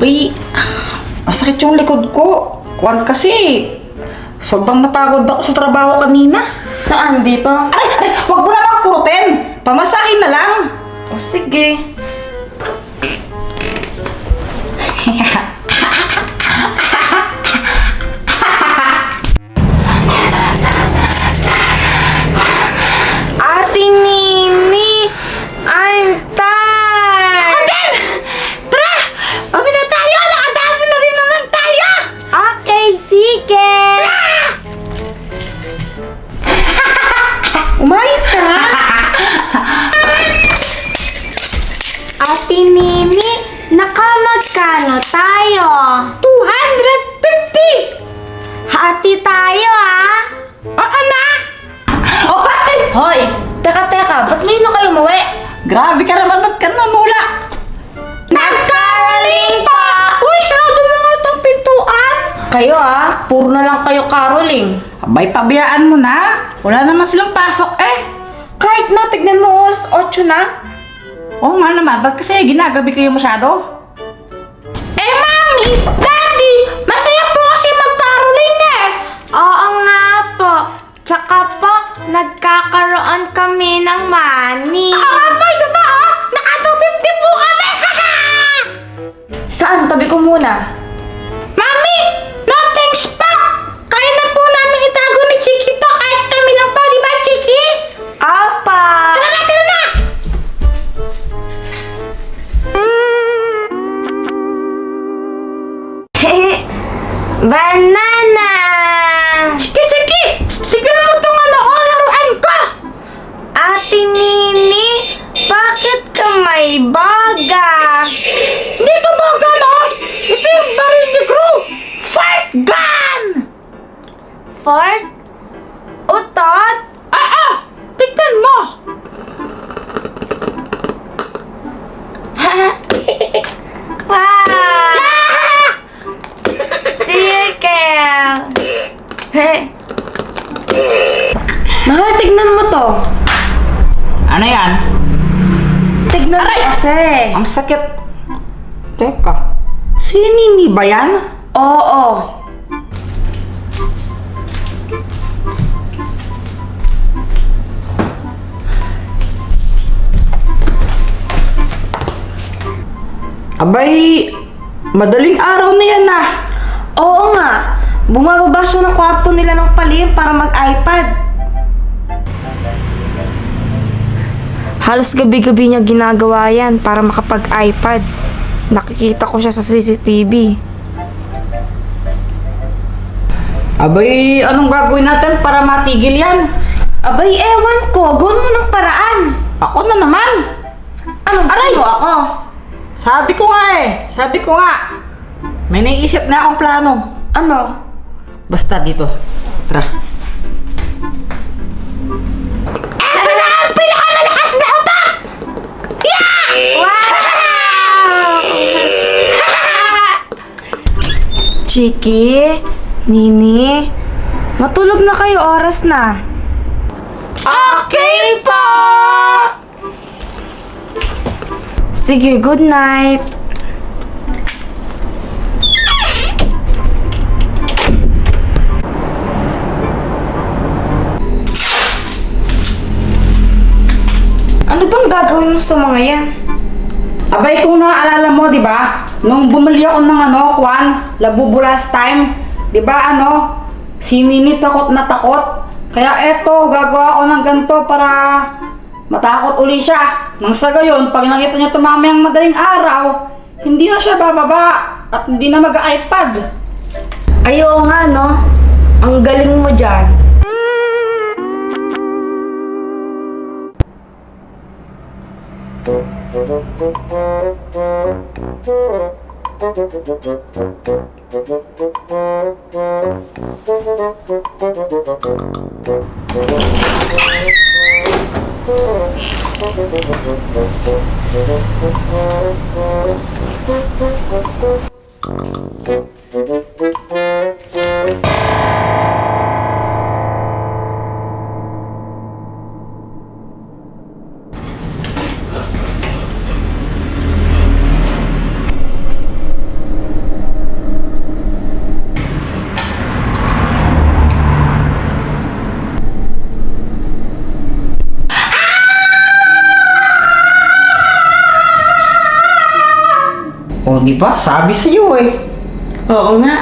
Abay, masakit yung likod ko. Kuwan kasi, sobrang napagod ako sa trabaho kanina. Saan dito? Aray! Huwag mo namang kurutin! Pamasahin na lang! O sige. Ate Nini, I'm tired! Adel! Tara! Uwi na tayo! Nakadami na rin naman tayo! Okay, sige! Umayos ka nga! Ate Nini, nakamagkano tayo? 250! Hati tayo ah! Oo na! Hoy! Hoy! Teka, ba't ngayon na kayo umuwi? Grabe ka naman, ba't ka nanula? Nag-caroling pa! Uy, sarado mo nga itong pintuan! Kayo ah, puro na lang kayo caroling. Abay, pabayaan mo na. Wala naman silang pasok eh. Kahit na, tignan mo, alas 8 na. Oo nga naman, ba't kasi ginagabi kayo masyado? Eh, Mami! Daddy! Masaya po kasi mag-caroling eh! Oo nga po. Tsaka po, nagkakaroon kami ng money. Abay, diba oh? Naka-250 po kami! Saan? Tabi ko muna. Mami! No thanks po! Kaya na po namin itago ni Chiki to kahit kami lang po, di ba Chiki? Apa! Tara na! Banana! Chiki! Tignan mo itong laruan ko! Ate Nini, bakit ka may baga? Dito mo gano'n! Ito yung baril ni Gru! Fight gun! Fort? Utot? Tignan mo! Wow! Circle! Mahal, tignan mo to. Ano yan? Tignan mo kasi. Ang sakit. Teka, si Nini ba yan? Oo. Abay, madaling araw na yan ah. Oo nga. Bumababa siya ng kwarto nila ng palim para mag-iPad. Halos gabi-gabi niya ginagawa yan para makapag-iPad. Nakikita ko siya sa CCTV. Abay, anong gagawin natin para matigil yan? Abay, ewan ko. Gawin mo ng paraan. Ako na naman. Anong gusto Aray! mo ako? Sabi ko nga. May naisip na akong plano. Ano? Basta dito. Tara. Ito na ang pinakamalakas na utak! Wow! Chiki, Nini, matulog na kayo, oras na. Okay po! Sige, good night. Ano bang gagawin mo sa mga yan? Abay, kung naaalala mo, di ba? Nung bumili ako ng Kwan, Labubu last time, di ba si Nini takot na takot. Kaya eto, gagawa ako ng ganito para matakot uli siya. Nang sa gayon, pag nakita niya tumamayang madaling araw, hindi na siya bababa at hindi na mag-iPad. Ayaw nga, no? Ang galing mo dyan. O, di ba? Sabi sa'yo eh. Oo nga.